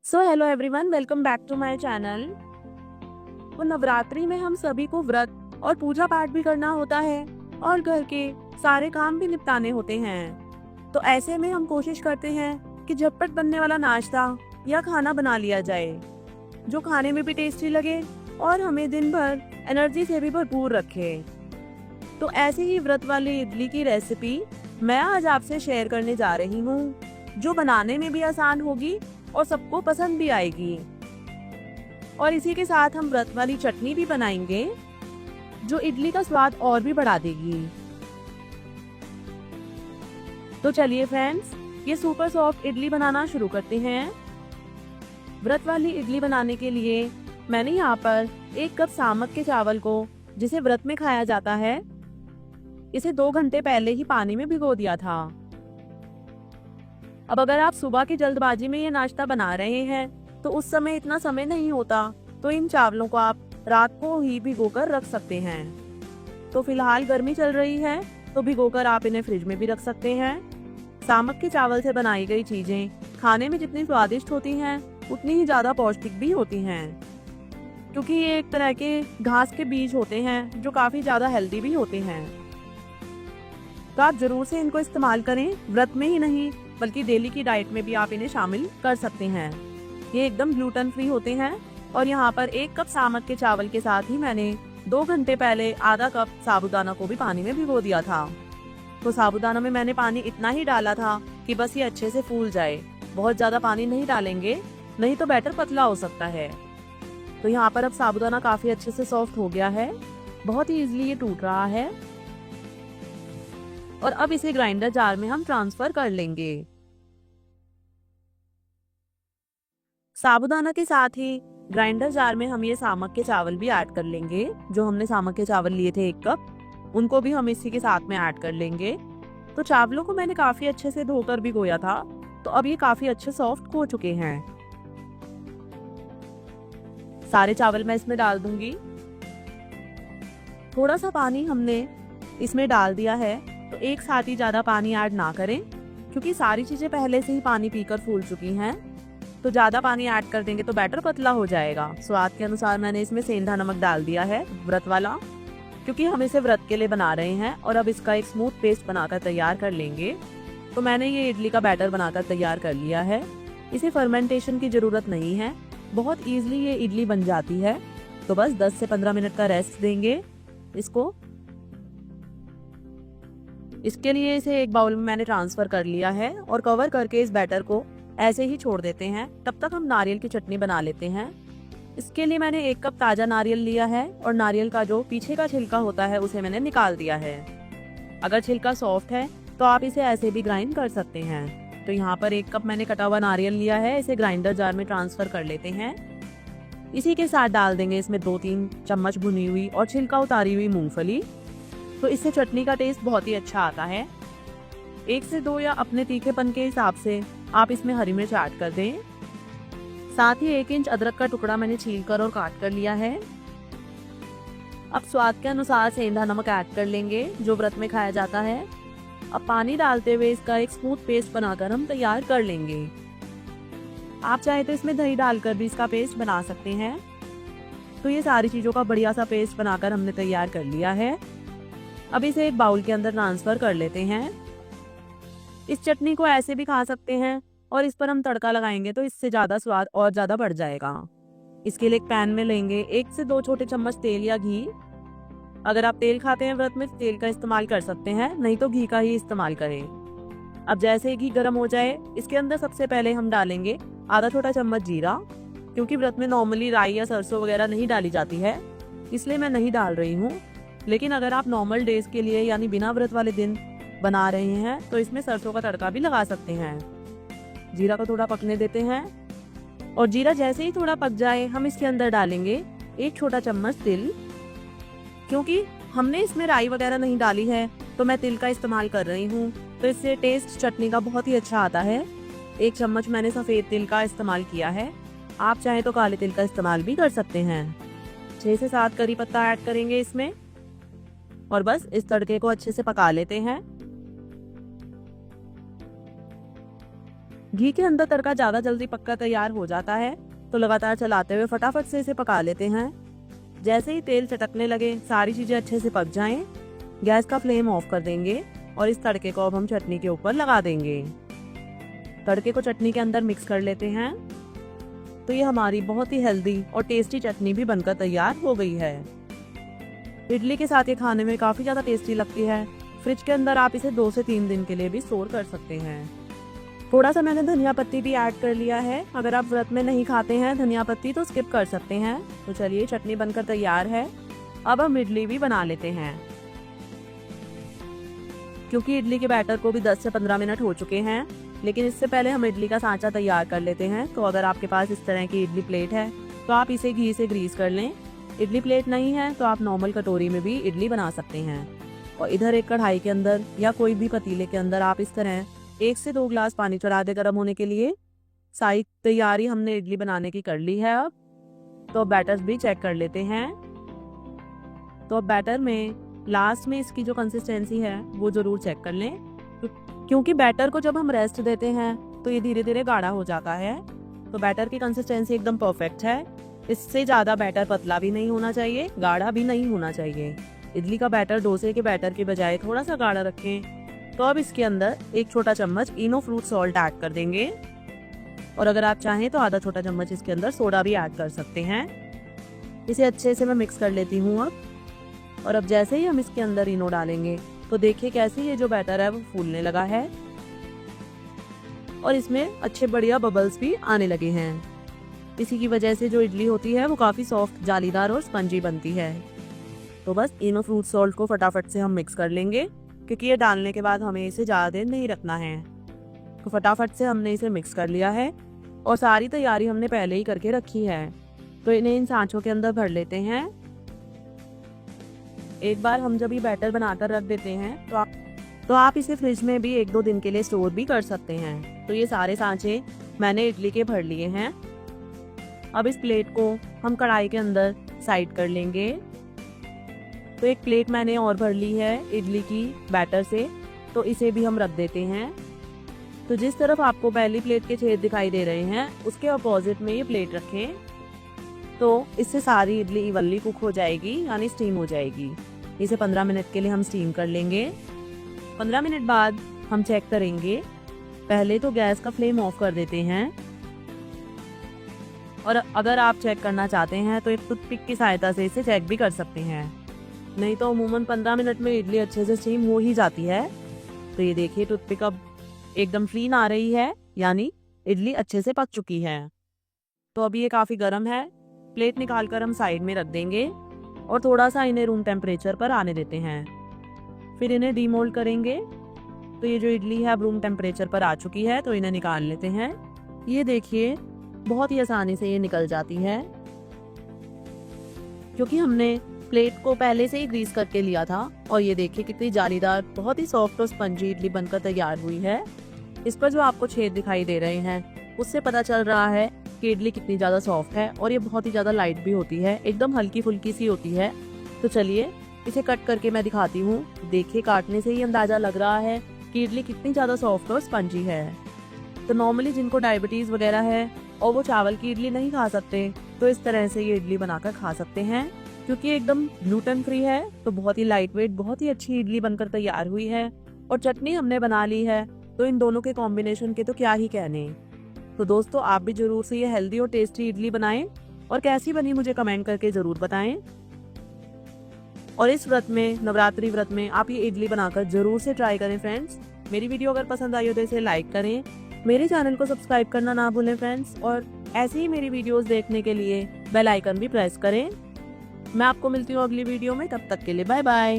So hello everyone, welcome back to my channel. तो नवरात्रि में हम सभी को व्रत और पूजा पाठ भी करना होता है और घर के सारे काम भी निपटाने होते हैं। तो ऐसे में हम कोशिश करते हैं कि झटपट बनने वाला नाश्ता या खाना बना लिया जाए, जो खाने में भी टेस्टी लगे और हमें दिन भर एनर्जी से भी भरपूर रखे। तो ऐसे ही व्रत वाली इडली की रेसिपी मैं आज आपसे शेयर करने जा रही हूँ, जो बनाने में भी आसान होगी और सबको पसंद भी आएगी। और इसी के साथ हम व्रत वाली चटनी भी बनाएंगे, जो इडली का स्वाद और भी बढ़ा देगी। तो चलिए फ्रेंड्स, ये सुपर सॉफ्ट इडली बनाना शुरू करते हैं। व्रत वाली इडली बनाने के लिए मैंने यहाँ पर 1 कप सामक के चावल को, जिसे व्रत में खाया जाता है, इसे 2 घंटे पहले ही पानी में भिगो दिया था। अब अगर आप सुबह की जल्दबाजी में ये नाश्ता बना रहे हैं तो उस समय इतना समय नहीं होता, तो इन चावलों को आप रात को ही भिगोकर रख सकते हैं। तो फिलहाल गर्मी चल रही है, तो भिगोकर आप इन्हें फ्रिज में भी रख सकते हैं। सामक के चावल से बनाई गई चीजें खाने में जितनी स्वादिष्ट होती हैं, उतनी ही ज्यादा पौष्टिक भी होती हैं, क्योंकि ये एक तरह के घास के बीज होते हैं जो काफी ज्यादा हेल्दी भी होते हैं। तो आप जरूर से इनको इस्तेमाल करें, व्रत में ही नहीं बल्कि डेली की डाइट में भी आप इन्हें शामिल कर सकते हैं। ये एकदम ग्लूटेन फ्री होते हैं। और यहाँ पर 1 कप सामक के चावल के साथ ही मैंने 2 घंटे पहले आधा कप साबूदाना को भी पानी में भिगो दिया था। तो साबूदाना में मैंने पानी इतना ही डाला था कि बस ये अच्छे से फूल जाए। बहुत ज्यादा पानी नहीं डालेंगे, नहीं तो बैटर पतला हो सकता है। तो यहाँ पर अब साबूदाना काफी अच्छे से सॉफ्ट हो गया है, बहुत ही इजिली ये टूट रहा है। और अब इसे ग्राइंडर जार में हम ट्रांसफर कर लेंगे। साबूदाना के साथ ही ग्राइंडर जार में हम ये सामक के चावल भी ऐड कर लेंगे। जो हमने सामक के चावल लिए थे 1 कप, उनको भी हम इसी के साथ में ऐड कर लेंगे। तो चावलों को मैंने काफी अच्छे से धोकर भिगोया था, तो अब ये काफी अच्छे सॉफ्ट हो चुके हैं। सारे चावल मैं इसमें डाल दूंगी। थोड़ा सा पानी हमने इसमें डाल दिया है, तो एक साथ ही ज्यादा पानी ऐड ना करें, क्योंकि सारी चीजें पहले से ही पानी पीकर फूल चुकी हैं। तो ज्यादा पानी ऐड कर देंगे तो बैटर पतला हो जाएगा। स्वाद के अनुसार मैंने इसमें सेंधा नमक डाल दिया है, व्रत वाला, क्योंकि हम इसे व्रत के लिए बना रहे हैं। और अब इसका एक स्मूथ पेस्ट बनाकर तैयार कर लेंगे। तो मैंने ये इडली का बैटर बनाकर तैयार कर लिया है। इसे फर्मेंटेशन की जरूरत नहीं है, बहुत ईजिली ये इडली बन जाती है। तो बस 10 से 15 मिनट का रेस्ट देंगे इसको। इसके लिए इसे एक बाउल में मैंने ट्रांसफर कर लिया है और कवर करके इस बैटर को ऐसे ही छोड़ देते हैं। तब तक हम नारियल की चटनी बना लेते हैं। इसके लिए मैंने 1 कप ताजा नारियल लिया है और नारियल का जो पीछे का छिलका होता है उसे मैंने निकाल दिया है। अगर छिलका सॉफ्ट है तो आप इसे ऐसे भी ग्राइंड कर सकते हैं। तो यहाँ पर 1 कप मैंने कटा हुआ नारियल लिया है, इसे ग्राइंडर जार में ट्रांसफर कर लेते हैं। इसी के साथ डाल देंगे इसमें 2-3 चम्मच भुनी हुई और छिलका उतारी हुई मूंगफली। तो इससे चटनी का टेस्ट बहुत ही अच्छा आता है। 1 से 2 या अपने तीखेपन के हिसाब से आप इसमें हरी मिर्च ऐड कर दें। साथ ही 1 इंच अदरक का टुकड़ा मैंने छीलकर और काट कर लिया है। अब स्वाद के अनुसार सेंधा नमक ऐड कर लेंगे, जो व्रत में खाया जाता है। अब पानी डालते हुए इसका एक स्मूथ पेस्ट बनाकर हम तैयार कर लेंगे। आप चाहे तो इसमें दही डालकर भी इसका पेस्ट बना सकते हैं। तो ये सारी चीजों का बढ़िया सा पेस्ट बनाकर हमने तैयार कर लिया है। अब इसे एक बाउल के अंदर ट्रांसफर कर लेते हैं। इस चटनी को ऐसे भी खा सकते हैं और इस पर हम तड़का लगाएंगे तो इससे ज्यादा स्वाद और ज्यादा बढ़ जाएगा। इसके लिए एक पैन में लेंगे 1 से 2 छोटे चम्मच तेल या घी। अगर आप तेल खाते हैं व्रत में, तेल का इस्तेमाल कर सकते हैं, नहीं तो घी का ही इस्तेमाल करें। अब जैसे ही घी गर्म हो जाए, इसके अंदर सबसे पहले हम डालेंगे आधा छोटा चम्मच जीरा। क्योंकि व्रत में नॉर्मली राई या सरसों वगैरह नहीं डाली जाती है, इसलिए मैं नहीं डाल रही हूँ। लेकिन अगर आप नॉर्मल डेज के लिए यानी बिना व्रत वाले दिन बना रहे हैं तो इसमें सरसों का तड़का भी लगा सकते हैं। जीरा को थोड़ा पकने देते हैं और जीरा जैसे ही थोड़ा पक जाए, हम इसके अंदर डालेंगे 1 छोटा चम्मच तिल। क्योंकि हमने इसमें राई वगैरह नहीं डाली है, तो मैं तिल का इस्तेमाल कर रही हूँ। तो इससे टेस्ट चटनी का बहुत ही अच्छा आता है। 1 चम्मच मैंने सफेद तिल का इस्तेमाल किया है। आप चाहे तो काले तिल का इस्तेमाल भी कर सकते हैं। 6 से 7 करी पत्ता ऐड करेंगे इसमें और बस इस तड़के को अच्छे से पका लेते हैं। घी के अंदर तड़का ज़्यादा जल्दी पक्का तैयार हो जाता है, तो लगातार चलाते हुए फटाफट से इसे पका लेते हैं। जैसे ही तेल चटकने लगे, सारी चीज़ें अच्छे से पक जाएं, गैस का फ्लेम ऑफ कर देंगे और इस तड़के को अब हम चटनी के ऊपर लगा देंगे। तड़के को चटनी के अंदर मिक्स कर लेते हैं। तो ये हमारी बहुत ही हेल्दी और टेस्टी चटनी भी बनकर तैयार हो गई है। इडली के साथ ये खाने में काफ़ी ज़्यादा टेस्टी लगती है। फ्रिज के अंदर आप इसे 2 से 3 दिन के लिए भी स्टोर कर सकते हैं। थोड़ा सा मैंने धनिया पत्ती भी ऐड कर लिया है। अगर आप व्रत में नहीं खाते हैं धनिया पत्ती तो स्किप कर सकते हैं। तो चलिए, चटनी बनकर तैयार है। अब हम इडली भी बना लेते हैं। क्योंकि इडली के बैटर को भी 10 से 15 मिनट हो चुके हैं, लेकिन इससे पहले हम इडली का सांचा तैयार कर लेते हैं। तो अगर आपके पास इस तरह की इडली प्लेट है तो आप इसे घी से ग्रीस कर लें। इडली प्लेट नहीं है तो आप नॉर्मल कटोरी में भी इडली बना सकते हैं। और इधर एक कढ़ाई के अंदर या कोई भी पतीले के अंदर आप इस तरह 1 से 2 ग्लास पानी चढ़ा दे गर्म होने के लिए। सारी तैयारी हमने इडली बनाने की कर ली है। अब तो बैटर भी चेक कर लेते हैं। तो अब बैटर में लास्ट में इसकी जो कंसिस्टेंसी है वो जरूर चेक कर लें, क्योंकि बैटर को जब हम रेस्ट देते हैं तो ये धीरे धीरे गाढ़ा हो जाता है। तो बैटर की कंसिस्टेंसी एकदम परफेक्ट है। इससे ज़्यादा बैटर पतला भी नहीं होना चाहिए, गाढ़ा भी नहीं होना चाहिए। इडली का बैटर डोसे के बैटर के बजाय थोड़ा सा गाढ़ा रखें। तो अब इसके अंदर 1 छोटा चम्मच इनो फ्रूट सॉल्ट ऐड कर देंगे। और अगर आप चाहें तो आधा छोटा चम्मच इसके अंदर सोडा भी ऐड कर सकते हैं। इसे अच्छे से मैं मिक्स कर लेती हूँ अब। और अब जैसे ही हम इसके अंदर इनो डालेंगे तो देखिए कैसे ये जो बैटर है वो फूलने लगा है और इसमें अच्छे बढ़िया बबल्स भी आने लगे हैं। इसी की वजह से जो इडली होती है वो काफ़ी सॉफ्ट, जालीदार और स्पंजी बनती है। तो बस इनो फ्रूट सॉल्ट को फटाफट से हम मिक्स कर लेंगे, क्योंकि ये डालने के बाद हमें इसे ज़्यादा देर नहीं रखना है। तो फटाफट से हमने इसे मिक्स कर लिया है और सारी तैयारी हमने पहले ही करके रखी है। तो इन्हें इन सांचों के अंदर भर लेते हैं। एक बार हम जब ये बैटर बनाकर रख देते हैं तो आप इसे फ्रिज में भी 1-2 दिन के लिए स्टोर भी कर सकते हैं। तो ये सारे सांचे मैंने इडली के भर लिए हैं। अब इस प्लेट को हम कढ़ाई के अंदर साइड कर लेंगे। तो एक प्लेट मैंने और भर ली है इडली की बैटर से, तो इसे भी हम रख देते हैं। तो जिस तरफ आपको पहली प्लेट के छेद दिखाई दे रहे हैं उसके अपोजिट में ये प्लेट रखें। तो इससे सारी इडली इवनली कुक हो जाएगी, यानी स्टीम हो जाएगी। इसे 15 मिनट के लिए हम स्टीम कर लेंगे। 15 मिनट बाद हम चेक करेंगे। पहले तो गैस का फ्लेम ऑफ कर देते हैं और अगर आप चेक करना चाहते हैं तो एक टूथपिक की सहायता से इसे चेक भी कर सकते हैं। नहीं तो अमूमन 15 मिनट में इडली अच्छे से स्टीम हो ही जाती है। तो ये देखिए टूथपिक अब एकदम क्लीन आ रही है, यानी इडली अच्छे से पक चुकी है। तो अभी ये काफ़ी गर्म है। प्लेट निकालकर हम साइड में रख देंगे और थोड़ा सा इन्हें रूम टेम्परेचर पर आने देते हैं। फिर इन्हें डीमोल्ड करेंगे। तो ये जो इडली है अब रूम टेम्परेचर पर आ चुकी है, तो इन्हें निकाल लेते हैं। ये देखिए बहुत ही आसानी से ये निकल जाती है, क्योंकि हमने प्लेट को पहले से ही ग्रीस करके लिया था। और ये देखिए कितनी जालीदार, बहुत ही सॉफ्ट और स्पंजी इडली बनकर तैयार हुई है। इस पर जो आपको छेद दिखाई दे रहे हैं उससे पता चल रहा है कि इडली कितनी ज़्यादा सॉफ्ट है और ये बहुत ही ज़्यादा लाइट भी होती है, एकदम हल्की फुल्की सी होती है। तो चलिए इसे कट करके मैं दिखाती हूँ। देखिए काटने से ही अंदाज़ा लग रहा है कि इडली कितनी ज़्यादा सॉफ्ट और स्पंजी है। तो नॉर्मली जिनको डायबिटीज़ वगैरह है और वो चावल की इडली नहीं खा सकते, तो इस तरह से ये इडली बनाकर खा सकते हैं, क्योंकि एकदम ग्लूटेन फ्री है। तो बहुत ही लाइट वेट, बहुत ही अच्छी इडली बनकर तैयार हुई है। और चटनी हमने बना ली है, तो इन दोनों के कॉम्बिनेशन के तो क्या ही कहने। तो दोस्तों आप भी जरूर से ये हेल्दी और टेस्टी इडली बनाएं और कैसी बनी मुझे कमेंट करके जरूर बताएं। और इस व्रत में, नवरात्रि व्रत में आप ये इडली बनाकर जरूर से ट्राई करें फ्रेंड्स। मेरी वीडियो अगर पसंद आई हो तो इसे लाइक करें, मेरे चैनल को सब्सक्राइब करना ना भूलें फ्रेंड्स। और ऐसे ही मेरी वीडियोस देखने के लिए बेल आइकन भी प्रेस करें। मैं आपको मिलती हूँ अगली वीडियो में, तब तक के लिए बाय बाय।